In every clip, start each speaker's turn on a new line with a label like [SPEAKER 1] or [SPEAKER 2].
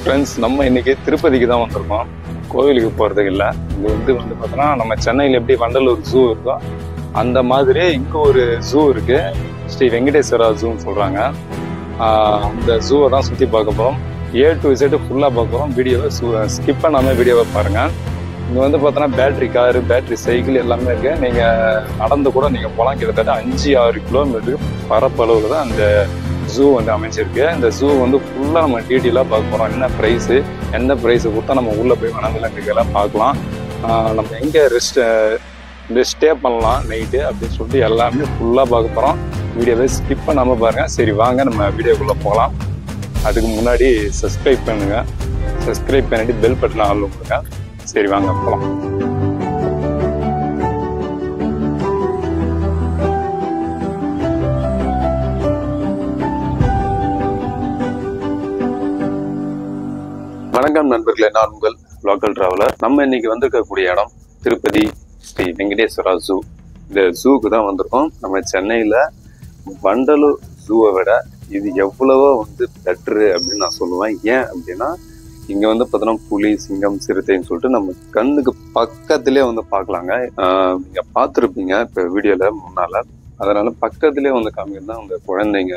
[SPEAKER 1] Friends, நம்ம இன்னைக்கு திருப்பதிக்கு தான் வந்திருக்கோம். கோவிலுக்கு போகிறதுக்கு இல்லை. இது வந்து பார்த்தோன்னா நம்ம சென்னையில் எப்படி வண்டலூர் ஜூ இருக்கோ அந்த மாதிரி இங்கே ஒரு ஜூ இருக்கு. ஸ்ரீ வெங்கடேஸ்வரா ஜூன்னு சொல்கிறாங்க. அந்த ஜூவை தான் சுற்றி பார்க்க போகிறோம். A to Z ஃபுல்லாக பார்க்க போகிறோம். வீடியோவை ஸ்கிப் பண்ணாமல் வீடியோவை பாருங்கள். இங்கே வந்து பார்த்தோன்னா பேட்ரி காரு, பேட்ரி சைக்கிள் எல்லாமே இருக்குது. நீங்கள் நடந்து கூட நீங்கள் போகலாம். கிட்டத்தட்ட 5-6 கிலோமீட்டருக்கு பரப்பளவில் தான் அந்த ஜூ வந்து அமைச்சிருக்கு. இந்த ஜூ வந்து ஃபுல்லாக நம்ம டீட்டெயிலாக பார்க்க போகிறோம். என்ன ப்ரைஸு, எந்த ப்ரைஸு கொடுத்தா நம்ம உள்ளே போய் வனவிலங்குகள்லாம் பார்க்கலாம், நம்ம எங்கே ஸ்டே பண்ணலாம் நைட்டு அப்படின்னு சொல்லிட்டு எல்லாமே ஃபுல்லாக பார்க்க போகிறோம். வீடியோவை ஸ்கிப் பண்ணாமல் பாருங்கள். சரி வாங்க நம்ம வீடியோக்குள்ளே போகலாம். அதுக்கு முன்னாடி சப்ஸ்கிரைப் பண்ணுங்கள். சப்ஸ்கிரைப் பண்ணிட்டு பெல் பட்டன் ஆள் கொடுங்க. சரி வாங்க போகலாம். வணக்கம் நண்பர்களே, நான் உங்கள் லோக்கல் டிராவலர். நம்ம இன்னைக்கு வந்திருக்கக்கூடிய இடம் திருப்பதி ஸ்ரீ வெங்கடேஸ்வரா ஜூ. இந்த ஜூக்கு தான் வந்திருக்கோம். நம்ம சென்னையில் வண்டலூர் ஜூவை விட இது எவ்வளவோ வந்து பெட்ரு அப்படின்னு நான் சொல்லுவேன். ஏன் அப்படின்னா இங்கே வந்து பார்த்தோன்னா புலி, சிங்கம், சிறுத்தைன்னு சொல்லிட்டு நம்ம கண்ணுக்கு பக்கத்துலேயே வந்து பார்க்கலாங்க. நீங்கள் பார்த்துருப்பீங்க இப்போ வீடியோவில் முன்னால். அதனால பக்கத்துலேயே வந்து காமிக்கிறது தான் அந்த குழந்தைங்க,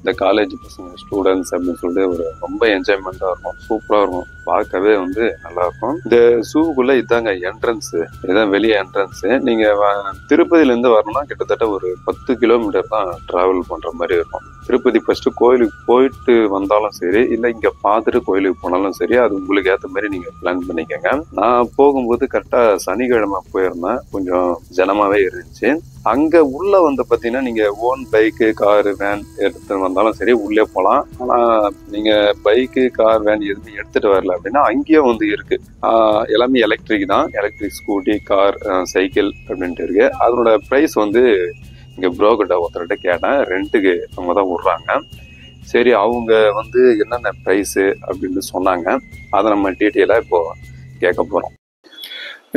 [SPEAKER 1] இந்த காலேஜ் பசங்க, ஸ்டூடெண்ட்ஸ் அப்படின்னு சொல்லிட்டு ஒரு ரொம்ப என்ஜாய்மெண்ட்டாக இருக்கும். சூப்பராக இருக்கும், பார்க்கவே வந்து நல்லா இருக்கும். இந்த ஜூவுக்குள்ளே இதாங்க என்ட்ரன்ஸு, இதுதான் வெளியே என்ட்ரன்ஸு. நீங்கள் திருப்பதியிலேருந்து வரணும்னா கிட்டத்தட்ட ஒரு 10 கிலோமீட்டர் தான் ட்ராவல் பண்ணுற மாதிரி இருக்கும். திருப்பதி ஃபஸ்ட்டு கோயிலுக்கு போயிட்டு வந்தாலும் சரி, இல்லை இங்கே பார்த்துட்டு கோயிலுக்கு போனாலும் சரி, அது உங்களுக்கு ஏற்ற மாதிரி நீங்கள் பிளான் பண்ணிக்கோங்க. நான் போகும்போது கரெக்டாக சனிக்கிழமை போயிருந்தேன். கொஞ்சம் ஜனமாகவே இருந்துச்சு. அங்கே உள்ளே வந்து பார்த்தீங்கன்னா நீங்கள் ஓன் பைக்கு, காரு, வேன் எடுத்துகிட்டு வந்தாலும் சரி உள்ளே போகலாம். ஆனால் நீங்கள் பைக்கு, கார், வேன் எதுவுமே எடுத்துகிட்டு வரல அப்படின்னா அங்கேயும் வந்து இருக்குது. எல்லாமே எலக்ட்ரிக் தான். எலக்ட்ரிக் ஸ்கூட்டி, கார், சைக்கிள் அப்படின்ட்டு இருக்குது. அதனோட ப்ரைஸ் வந்து இங்கே ப்ரோக்கிட்ட ஒருத்தர்கிட்ட கேட்டேன். ரெண்ட்டுக்கு அவங்க தான் விட்றாங்க. சரி, அவங்க வந்து என்னென்ன ப்ரைஸு அப்படின்னு சொன்னாங்க. அதை நம்ம டீட்டெயிலாக இப்போ கேட்க போகிறோம்.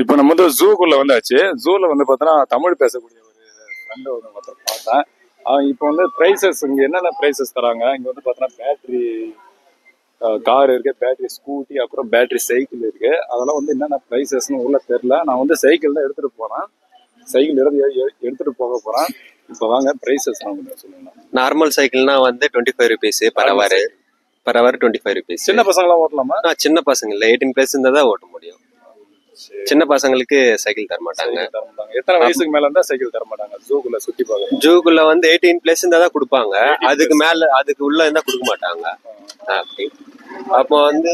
[SPEAKER 1] இப்போ நம்ம வந்து ஜூக்குள்ளே வந்தாச்சு. ஜூவில் வந்து பார்த்தோன்னா தமிழ் பேசக்கூடிய ஒரு ஃப்ரெண்டு ஒருத்தர் பார்த்தேன். இப்போ வந்து ப்ரைஸஸ் இங்கே என்னென்ன ப்ரைஸஸ் தராங்க. இங்கே வந்து பார்த்தோன்னா பேட்ரி கார் இருக்குது, பேட்ரி ஸ்கூட்டி, அப்புறம் பேட்ரி சைக்கிள் இருக்குது. அதெல்லாம் வந்து என்னென்ன ப்ரைஸஸ்ன்னு உள்ள தெரில. நான் வந்து சைக்கிள் தான் எடுத்துகிட்டு போகிறேன். சைக்கிள் எடுத்துகிட்டு போக போகிறேன். இப்போ வாங்க ப்ரைஸஸ் சொல்லுங்க.
[SPEAKER 2] நார்மல் சைக்கிள்னா வந்து 25 rupees பர் ஹவர் 25 rupees.
[SPEAKER 1] சின்ன பசங்களாம் ஓட்டலாமா?
[SPEAKER 2] சின்ன பசங்க இல்லை, 18+ இருந்தா தான் ஓட்ட முடியும். சின்ன பசங்களுக்கு சைக்கிள் தர மாட்டாங்க.
[SPEAKER 1] எத்தனை வயசுக்கு மேல இருந்தா சைக்கிள் தர மாட்டாங்க? ஜூக்குள்ள சுத்தி பார்க்க
[SPEAKER 2] ஜூக்குள்ள வந்து 18+ இருந்தா தான் கொடுப்பாங்க. அதுக்கு மேல, அதுக்கு உள்ள இருந்தா கொடுக்க மாட்டாங்க. அப்படி அப்போ வந்து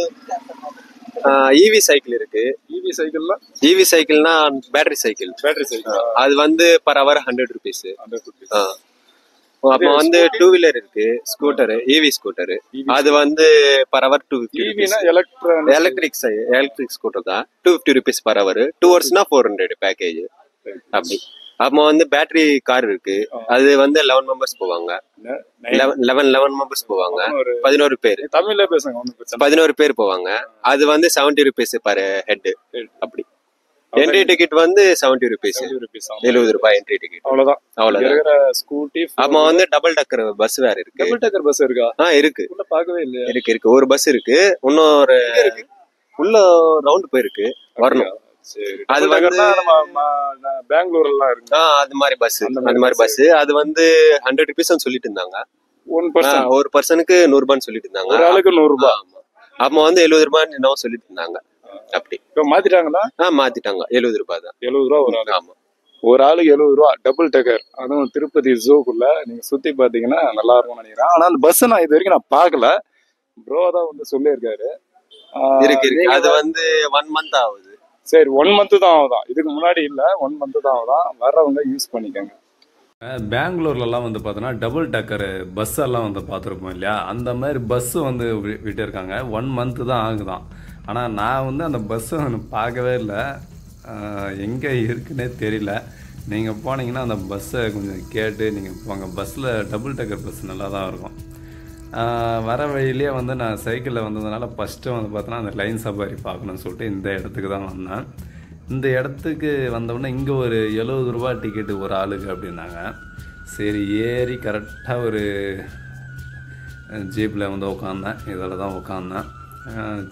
[SPEAKER 2] ஈவி சைக்கிள் இருக்கு. ஈவி சைக்கிள்னா பேட்டரி சைக்கிள். அது வந்து பர் ஹவர் 100 rupees. அப்போ வந்து 2 வீலர் இருக்கு, ஸ்கூட்டரு, ஈவி ஸ்கூட்டரு. அது வந்து per hour 250 rupees. Electric scooter தான் 250 rupees per hour. 2 hours 400 package. அப்படி அப்போ வந்து பேட்டரி கார் இருக்கு. அது வந்து 11 members போவாங்க. 11 members போவாங்க. 11 பேர்.
[SPEAKER 1] தமிழ்ல பேசுங்க.
[SPEAKER 2] 11 பேர் போவாங்க. அது வந்து 70 rupees பர் ஹெட். அப்படி என்ட்ரி டிக்கெட் வந்து 70 rupees. 70 ரூபாய் என்ட்ரி டிக்கெட்.
[SPEAKER 1] அவ்வளவுதான். ஸ்கூட்டி
[SPEAKER 2] அப்போ வந்து டபுள் டக்கர் பஸ் வேற இருக்கு.
[SPEAKER 1] டபுள் டக்கர் பஸ் இருக்கா?
[SPEAKER 2] இருக்கு.
[SPEAKER 1] பார்க்கவே இல்லையா?
[SPEAKER 2] இருக்கு. ஒரு பஸ் இருக்கு. இன்னொரு உள்ள ரவுண்ட் போயிருக்கு, வரணும். அது வந்து
[SPEAKER 1] பெங்களூர் எல்லாம் இருக்கு.
[SPEAKER 2] அது மாதிரி பஸ், அந்த மாதிரி பஸ். அது வந்து 100 rupees சொல்லிட்டு இருந்தாங்க. ஒரு பர்சனுக்கு 100 ரூபான்னு சொல்லிட்டு இருந்தாங்க.
[SPEAKER 1] ஒரு ஆளுக்கு 100 ரூபாய்.
[SPEAKER 2] அப்போ வந்து 70 ரூபான்னு என்னவோ சொல்லிட்டு இருந்தாங்க. அப்படி
[SPEAKER 1] இப்ப மாத்திட்டாங்களா?
[SPEAKER 2] மாத்திட்டாங்க. 70 ரூபாய் தான்.
[SPEAKER 1] 70 ரூபா ஒரு ஆளு. ஆமா, ஒரு ஆளுக்கு 70 ரூபா. டபுள் டக்கர். அதுவும் திருப்பதி ஜூக்குள்ள நீங்க சுத்தி பாத்தீங்கன்னா நல்லா இருக்கும்னு நினைக்கிறேன். ஆனா அந்த பஸ் நான் இது வரைக்கும் நான் பாக்கல. ப்ரோ தான் வந்து சொல்லியிருக்காரு.
[SPEAKER 2] இருக்கு. அது வந்து 1 month ஆகுது.
[SPEAKER 1] சரி, 1 month தான் ஆகுதான். இதுக்கு முன்னாடி இல்ல, 1 month தான் ஆகுதான். வர்றவங்க யூஸ் பண்ணிக்கோங்க.
[SPEAKER 3] பெங்களூர்லலாம் வந்து பார்த்தோன்னா டபுள் டக்கரு பஸ் எல்லாம் வந்து பார்த்துருப்போம் இல்லையா? அந்த மாதிரி பஸ்ஸு வந்து விட்டுருக்காங்க. 1 month தான் ஆகுதான். ஆனால் நான் வந்து அந்த பஸ்ஸை பார்க்கவே இல்லை. எங்கே இருக்குன்னே தெரியல. நீங்கள் போனீங்கன்னா அந்த பஸ்ஸை கொஞ்சம் கேட்டு நீங்கள் போங்க. பஸ்ஸில் டபுள் டக்கர் பஸ் நல்லா தான் இருக்கும். வர வழியிலே வந்து நான் சைக்கிளில் வந்ததுனால ஃபஸ்ட்டு வந்து பார்த்தோன்னா அந்த லைன் சஃபாரி பார்க்கணும்னு சொல்லிட்டு இந்த இடத்துக்கு தான் வந்தேன். இந்த இடத்துக்கு வந்தோடனே இங்கே ஒரு 70 ரூபா டிக்கெட்டு ஒரு ஆளுக்கு அப்படின்னாங்க. சரி, ஏறி கரெக்டாக ஒரு ஜீப்பில் வந்து உட்காந்தேன். இதில் தான் உட்காந்தேன்.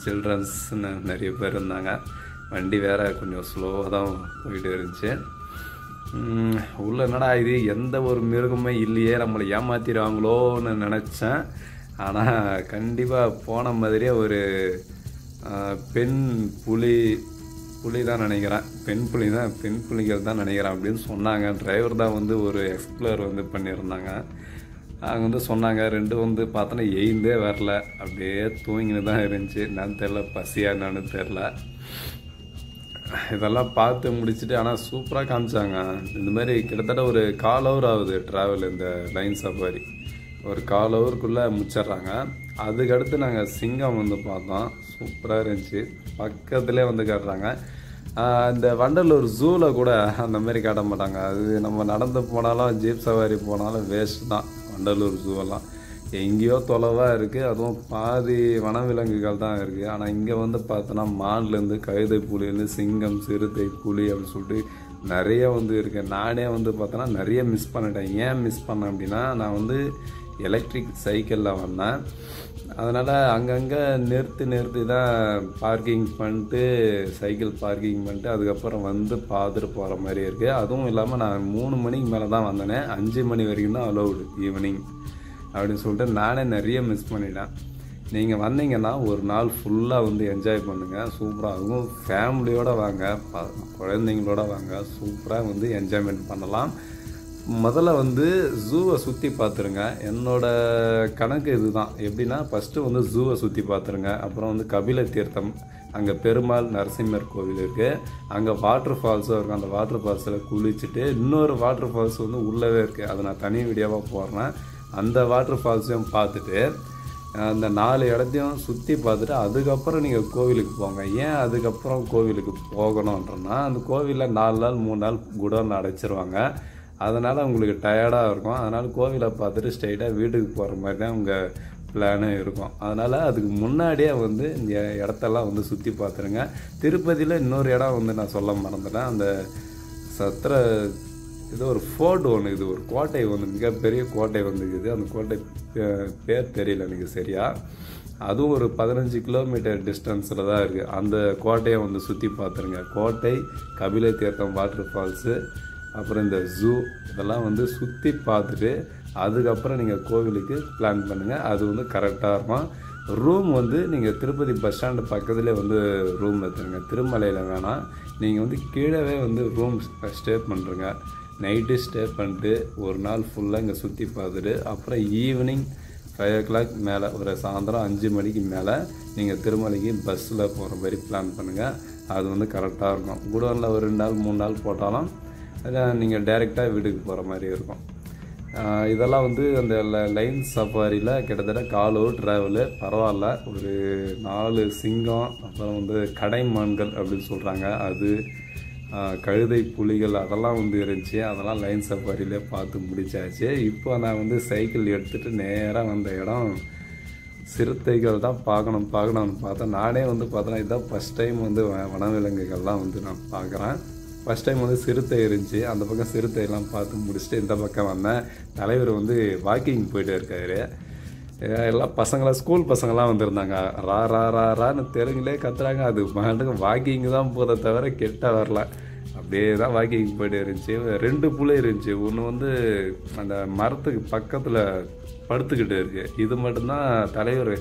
[SPEAKER 3] சில்ட்ரன்ஸ்னு நிறைய பேர் இருந்தாங்க. வண்டி வேறு கொஞ்சம் ஸ்லோவாக தான் போயிட்டு இருந்துச்சு. உள்ள என்னடா இது எந்த ஒரு மிருகமே இல்லையே, நம்மளை ஏமாத்திடுவாங்களோன்னு நினச்சேன். ஆனால் கண்டிப்பாக போன மாதிரியே ஒரு பெண் புலி தான் நினைக்கிறேன், பெண் புலிகள் தான் நினைக்கிறேன் அப்படின்னு சொன்னாங்க. டிரைவர் தான் வந்து ஒரு எக்ஸ்ப்ளோர் வந்து பண்ணியிருந்தாங்க. அவங்க வந்து சொன்னாங்க 2 வந்து பார்த்தோன்னா எய்ந்தே வரல, அப்படியே தூங்கின்னு தான் இருந்துச்சு. என்னன்னு தெரில, பசியா என்னன்னு தெரில. இதெல்லாம் பார்த்து முடிச்சுட்டு ஆனால் சூப்பராக காமிச்சாங்க. இந்த மாதிரி கிட்டத்தட்ட ஒரு 1/4 hour ஆகுது ட்ராவல். இந்த லைன் சஃபாரி ஒரு 1/4 hourக்குள்ளே முடிச்சிட்றாங்க. அதுக்கடுத்து நாங்கள் சிங்கம் வந்து பார்த்தோம், சூப்பராக இருந்துச்சு. பக்கத்துலேயே வந்து காட்டுறாங்க. இந்த வண்டலூர் ஜூவில் கூட அந்த மாதிரி காட்ட மாட்டாங்க. அது நம்ம நடந்து போனாலும் ஜீப் சவாரி போனாலும் வேஸ்ட் தான். வண்டலூர் ஜூவெல்லாம் எங்கேயோ தொலைவாக இருக்குது, அதுவும் பாதி வனவிலங்குகள் தான் இருக்குது. ஆனால் இங்கே வந்து பார்த்தோன்னா மான்லேருந்து கழுதை புலிலேருந்து சிங்கம், சிறுத்தை, புலி அப்படின்னு சொல்லிட்டு நிறைய வந்து இருக்குது. நானே வந்து பார்த்தோன்னா நிறைய மிஸ் பண்ணிட்டேன். ஏன் மிஸ் பண்ணேன் அப்படின்னா, நான் வந்து எலக்ட்ரிக் சைக்கிளில் வந்தேன். அதனால் அங்கங்கே நிறுத்தி தான் பார்க்கிங் பண்ணிட்டு, சைக்கிள் பார்க்கிங் பண்ணிட்டு அதுக்கப்புறம் வந்து பார்த்துட்டு போகிற மாதிரி இருக்குது. அதுவும் இல்லாமல் நான் 3 மணிக்கு மேலே தான் வந்தேனே, 5 மணி வரைக்கும் தான் அலௌடு ஈவினிங் அப்படின்னு சொல்லிட்டு நானே நிறைய மிஸ் பண்ணிட்டேன். நீங்கள் வந்தீங்கன்னா ஒரு நாள் ஃபுல்லாக வந்து என்ஜாய் பண்ணுங்கள், சூப்பராக இருக்கும். ஃபேமிலியோடு வாங்க, குழந்தைங்களோட வாங்க, சூப்பராக வந்து என்ஜாய்மெண்ட் பண்ணலாம். முதல்ல வந்து ஜூவை சுற்றி பார்த்துருங்க. என்னோடய கணக்கு இதுதான். எப்படின்னா, ஃபஸ்ட்டு வந்து ஜூவை சுற்றி பார்த்துருங்க. அப்புறம் வந்து கபில தீர்த்தம், அங்கே பெருமாள் நரசிம்மர் கோவில் இருக்குது. அங்கே வாட்டர் ஃபால்ஸும் இருக்குது. அந்த வாட்டர் ஃபால்ஸில் குளிச்சுட்டு இன்னொரு வாட்டர் ஃபால்ஸ் வந்து உள்ளவே இருக்குது. அதை நான் தனி வீடியோவாக போடுறேன். அந்த வாட்டர் ஃபால்ஸையும் பார்த்துட்டு அந்த 4 இடத்தையும் சுற்றி பார்த்துட்டு அதுக்கப்புறம் நீங்கள் கோவிலுக்கு போங்க. ஏன் அதுக்கப்புறம் கோவிலுக்கு போகணுன்றனா, அந்த கோவிலில் 4 நாள் 3 நாள் குடோன் அடைச்சிருவாங்க. அதனால் உங்களுக்கு டயர்டாக இருக்கும். அதனால் கோவிலை பார்த்துட்டு ஸ்ட்ரைட்டாக வீட்டுக்கு போகிற மாதிரி தான் உங்கள் பிளானும் இருக்கும். அதனால் அதுக்கு முன்னாடியே வந்து இந்த இடத்தெல்லாம் வந்து சுற்றி பார்த்துருங்க. திருப்பதியில் இன்னொரு இடம் வந்து நான் சொல்ல மறந்துட்டேன். அந்த சத்திர இது ஒரு ஃபோர்ட் ஒன்று, இது ஒரு கோட்டை ஒன்று, மிகப்பெரிய கோட்டை வந்துக்குது. அந்த கோட்டை பேர் தெரியல எனக்கு சரியா. அதுவும் ஒரு 15 கிலோமீட்டர் டிஸ்டன்ஸில் தான் இருக்குது. அந்த கோட்டையை வந்து சுற்றி பார்த்துருங்க. கோட்டை, கபில தீர்த்தம் வாட்டர் ஃபால்ஸு, அப்புறம் இந்த ஜூ, இதெல்லாம் வந்து சுற்றி பார்த்துட்டு அதுக்கப்புறம் நீங்கள் கோவிலுக்கு பிளான் பண்ணுங்கள். அது வந்து கரெக்டாக இருக்கும். ரூம் வந்து நீங்கள் திருப்பதி பஸ் ஸ்டாண்டு பக்கத்துலேயே வந்து ரூம் எடுத்துருங்க. திருமலையில் வேணாம், நீங்கள் வந்து கீழவே வந்து ரூம் ஸ்டே பண்ணுறங்க. நைட்டு ஸ்டே பண்ணிட்டு ஒரு நாள் ஃபுல்லாக இங்கே சுற்றி பார்த்துட்டு அப்புறம் ஈவினிங் 5 o'clock மேலே, ஒரு சாயந்தரம் 5 மணிக்கு மேலே நீங்கள் திருமலைக்கு பஸ்ஸில் போகிற மாதிரி பிளான் பண்ணுங்கள். அது வந்து கரெக்டாக இருக்கும். குடோனில் ஒரு 2 நாள் 3 நாள் போட்டாலும் நீங்கள் டைரெக்டாக வீட்டுக்கு போகிற மாதிரி இருக்கும். இதெல்லாம் வந்து அந்த லைன் சஃபாரியில் கிட்டத்தட்ட 1/4 hour ட்ராவலு, பரவாயில்ல. ஒரு 4 சிங்கம், அப்புறம் வந்து கடைமான்கள் அப்படின்னு சொல்கிறாங்க, அது கழுதை புலிகள் அதெல்லாம் வந்து இருந்துச்சு. அதெல்லாம் லைன் சஃபாரியிலே பார்த்து முடிச்சாச்சு. இப்போ நான் வந்து சைக்கிள் எடுத்துகிட்டு நேராக வந்த இடம் சிறுத்தைகள் தான் பார்க்கணும்னு பார்த்தேன். நானே வந்து பார்த்தேன்னா இதுதான் ஃபஸ்ட் டைம் வந்து வனவிலங்குகள்லாம் வந்து நான் பார்க்குறேன். ஃபஸ்ட் டைம் வந்து சிறுத்தை இருந்துச்சு. அந்த பக்கம் சிறுத்தையெல்லாம் பார்த்து முடிச்சுட்டு இந்த பக்கம் வந்தேன். தலைவர் வந்து வாக்கிங் போயிட்டு இருக்காரு. எல்லாம் பசங்களாம், ஸ்கூல் பசங்களாம் வந்திருந்தாங்க. ரா ரா ரா ரான்னு தெலுங்குலே கத்துறாங்க. அது மாட்டுக்கு வாக்கிங் தான் போதை தவிர கெட்ட வரல. அப்படியே தான் வாக்கிங் போயிட்டு இருந்துச்சு. 2 புலி இருந்துச்சு. ஒன்று வந்து அந்த மரத்துக்கு பக்கத்தில் படுத்துக்கிட்டு இருக்கு. இது மட்டும்தான் தலைவர்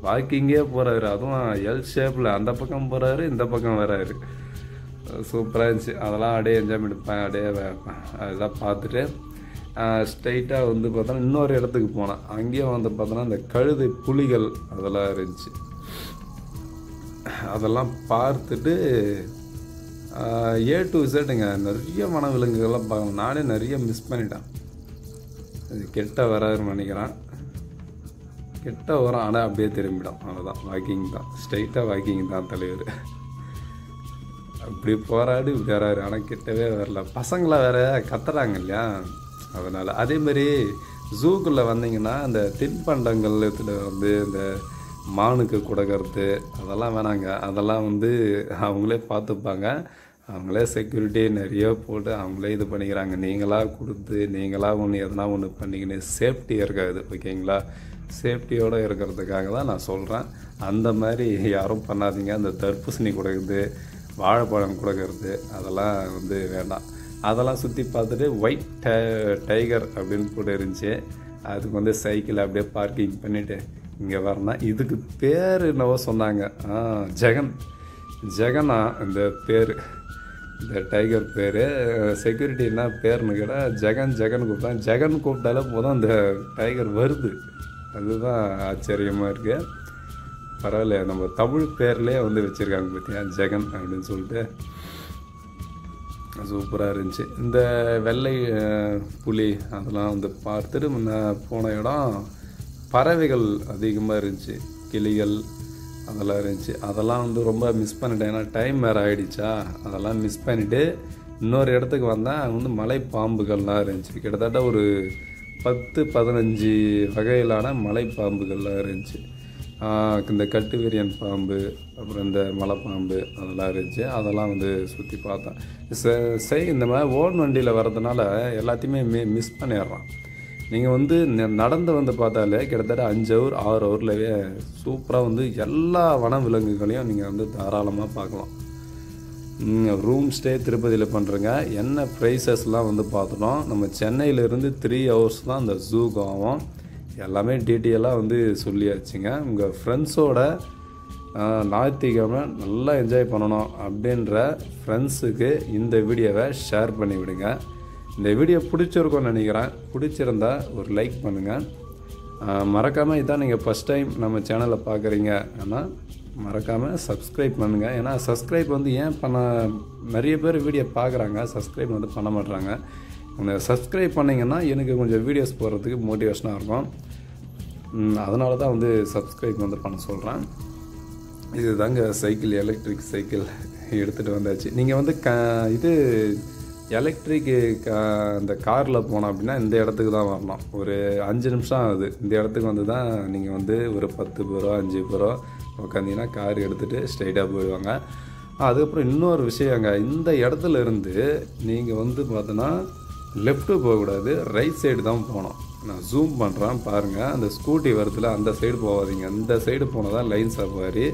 [SPEAKER 3] வாக்கிங்கே போகிறாரு. அதுவும் எல் ஷேப்பில் அந்த பக்கம் போகிறாரு, இந்த பக்கம் வராரு. சூப்பராக இருந்துச்சு. அதெல்லாம் அப்படியே என்ஜாய்மெண்ட் எடுப்பேன். அப்படியே அதெல்லாம் பார்த்துட்டு ஸ்ட்ரைட்டாக வந்து பார்த்தோன்னா இன்னொரு இடத்துக்கு போனேன். அங்கேயும் வந்து பார்த்தோன்னா இந்த கழுதை புலிகள் அதெல்லாம் இருந்துச்சு. அதெல்லாம் பார்த்துட்டு A to Zங்க நிறைய வனவிலங்குகள்லாம் பார்க்கணும். நானே நிறைய மிஸ் பண்ணிட்டேன். இது கெட்ட வராதுன்னு நினைக்கிறேன். கெட்ட வரும், ஆனால் அப்படியே திரும்பிடும். அவ்வளோதான், வாக்கிங் தான், ஸ்ட்ரைட்டாக வாக்கிங் தான் தலைவர். அப்படி போராடி வராரு, ஆனால் கிட்டவே வரல. பசங்களாம் வேற கத்துறாங்க இல்லையா, அதனால். அதேமாரி ஜூக்குள்ளே வந்தீங்கன்னா அந்த தின்பண்டங்கள் இதில் வந்து இந்த மானுக்கு கொடுக்கறது அதெல்லாம் வேணாங்க. அதெல்லாம் வந்து அவங்களே பார்த்துப்பாங்க. அவங்களே செக்யூரிட்டி நிறைய போட்டு அவங்களே இது பண்ணிக்கிறாங்க. நீங்களாக கொடுத்து நீங்களாக ஒன்று எதனா ஒன்று பண்ணிக்கின்னு சேஃப்டி இருக்காது. ஓகேங்களா, சேஃப்டியோடு இருக்கிறதுக்காக தான் நான் சொல்கிறேன். அந்த மாதிரி யாரும் பண்ணாதீங்க. அந்த தர்பூசணி கொடுக்குறது, வாழைப்பழம் கொடுக்கறது அதெல்லாம் வந்து வேண்டாம். அதெல்லாம் சுற்றி பார்த்துட்டு ஒயிட் டைகர் அப்படின்னு போட்டு இருந்துச்சு. அதுக்கு வந்து சைக்கிள் அப்படியே பார்க்கிங் பண்ணிவிட்டு இங்கே வரணும். இதுக்கு பேர் என்னவோ சொன்னாங்க, ஜெகனா இந்த பேர், இந்த டைகர் பேர். செக்யூரிட்டி என்ன பேர்னு கேட்டால் ஜெகன் கூப்பிட்டான். ஜெகன் கூப்பிட்டாலே போதும் அந்த டைகர் வருது. அதுதான் ஆச்சரியமாக இருக்குது. பரவாயில்ல, நம்ம தமிழ் பேர்லேயே வந்து வச்சுருக்காங்க பார்த்தியா, ஜெகன் அப்படின்னு சொல்லிட்டு. சூப்பராக இருந்துச்சு. இந்த வெள்ளை புலி அதெல்லாம் வந்து பார்த்துட்டு நான் போன இடம் பறவைகள் அதிகமாக இருந்துச்சு, கிளிகள் அதெல்லாம் இருந்துச்சு. அதெல்லாம் வந்து ரொம்ப மிஸ் பண்ணிட்டேன், ஏன்னா டைம் வேறு ஆகிடுச்சா. அதெல்லாம் மிஸ் பண்ணிவிட்டு இன்னொரு இடத்துக்கு வந்தேன். அங்கே வந்து மலை பாம்புகள்லாம் இருந்துச்சு. கிட்டத்தட்ட ஒரு 10-15 வகையிலான மலை பாம்புகள்லாம் இருந்துச்சு. இந்த கட்டுவிரியன் பாம்பு, அப்புறம் இந்த மலைப்பாம்பு அதெல்லாம் இருந்துச்சு. அதெல்லாம் வந்து சுற்றி பார்த்தேன். இந்த மாதிரி ஓன் வண்டியில் வர்றதுனால எல்லாத்தையுமே மிஸ் பண்ணிடுறான். நீங்கள் வந்து நடந்து வந்து பார்த்தாலே கிட்டத்தட்ட 5 ஹவர் 6 ஹவர்லேயே சூப்பராக வந்து எல்லா வன விலங்குகளையும் நீங்கள் வந்து தாராளமாக பார்க்கலாம். ரூம் ஸ்டே திருப்பதியில் பண்ணுறங்க. என்ன ப்ரைஸஸ்லாம் வந்து பார்த்துட்டோம். நம்ம சென்னையிலேருந்து 3 ஹவர்ஸ் தான் அந்த ஜூக்கு ஆகும். எல்லாமே டீட்டெயிலாக வந்து சொல்லியாச்சுங்க. உங்கள் ஃப்ரெண்ட்ஸோட ஞாயிற்றுக்கிழமை நல்லா என்ஜாய் பண்ணணும் அப்படின்ற ஃப்ரெண்ட்ஸுக்கு இந்த வீடியோவை ஷேர் பண்ணி விடுங்க. இந்த வீடியோ பிடிச்சிருக்கோன்னு நினைக்கிறேன். பிடிச்சிருந்தா ஒரு லைக் பண்ணுங்கள். மறக்காமல் இதான் நீங்கள் ஃபஸ்ட் டைம் நம்ம சேனலை பார்க்குறீங்க ஆனால் மறக்காமல் சப்ஸ்கிரைப் பண்ணுங்கள். ஏன்னா சப்ஸ்கிரைப் வந்து ஏன் நிறைய பேர் வீடியோ பார்க்குறாங்க, சப்ஸ்கிரைப் வந்து பண்ண மாட்றாங்க. அந்த சப்ஸ்கிரைப் பண்ணிங்கன்னா எனக்கு கொஞ்சம் வீடியோஸ் போடுறதுக்கு மோட்டிவேஷனாக இருக்கும். அதனால தான் வந்து சப்ஸ்கிரைப் வந்து பண்ண சொல்கிறேன். இது தாங்க சைக்கிள், எலக்ட்ரிக் சைக்கிள் எடுத்துகிட்டு வந்தாச்சு. நீங்கள் வந்து இது எலக்ட்ரிக்கு அந்த காரில் போனோம் அப்படின்னா இந்த இடத்துக்கு தான் வரணும். ஒரு 5 நிமிஷம் ஆகுது. இந்த இடத்துக்கு வந்து தான் நீங்கள் வந்து ஒரு 10 பேரோ 5 பேரோ உட்காந்திங்கன்னா கார் எடுத்துகிட்டு ஸ்ட்ரைட்டாக போயிடுவாங்க. அதுக்கப்புறம் இன்னொரு விஷயங்க, இந்த இடத்துல இருந்து நீங்கள் வந்து பார்த்தோன்னா லெஃப்ட்டு போகக்கூடாது, ரைட் சைடு தான் போகணும். நான் ஜூம் பண்ணுறேன் பாருங்கள். அந்த ஸ்கூட்டி வரத்துல அந்த சைடு போகாதீங்க. அந்த சைடு போனால் தான் லைன் சஃபாரி.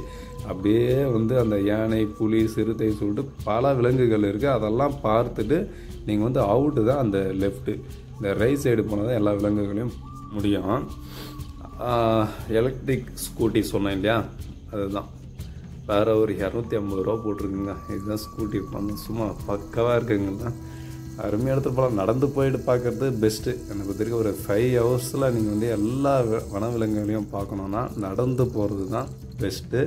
[SPEAKER 3] அப்படியே வந்து அந்த யானை, புலி, சிறுத்தை சொல்லிட்டு பல விலங்குகள் இருக்குது. அதெல்லாம் பார்த்துட்டு நீங்கள் வந்து அவுட்டு தான் அந்த லெஃப்ட்டு. இந்த ரைட் சைடு போனால் தான் எல்லா விலங்குகளையும் முடியும். எலக்ட்ரிக் ஸ்கூட்டி சொன்னேன் இல்லையா, அதுதான். வேறு ஒரு 250 ரூபா போட்டிருக்குங்க. இதுதான் ஸ்கூட்டி. சும்மா பக்கவாக இருக்குங்களா, அருமையாக எடுத்துகிட்டு போகலாம். நடந்து போயிட்டு பார்க்குறது பெஸ்ட்டு. எனக்கு தெரியும் ஒரு 5 ஹவர்ஸில் நீங்கள் வந்து எல்லா வனவிலங்குகளையும் பார்க்கணுன்னா நடந்து போகிறது தான் பெஸ்ட்டு.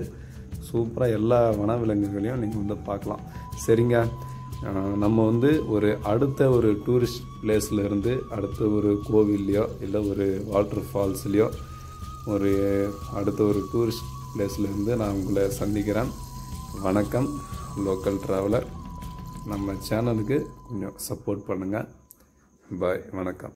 [SPEAKER 3] சூப்பராக எல்லா வனவிலங்குகளையும் நீங்கள் வந்து பார்க்கலாம். சரிங்க, நம்ம வந்து அடுத்த ஒரு டூரிஸ்ட் பிளேஸில் இருந்து அடுத்த ஒரு கோவில்லையோ இல்லை ஒரு வாட்டர் ஃபால்ஸ்லையோ அடுத்த ஒரு டூரிஸ்ட் பிளேஸ்லேருந்து நான் உங்களை சந்திக்கிறேன். வணக்கம் லோக்கல் ட்ராவலர். நம்ம சேனலுக்கு கொஞ்சம் சப்போர்ட் பண்ணுங்கள். பாய், வணக்கம்.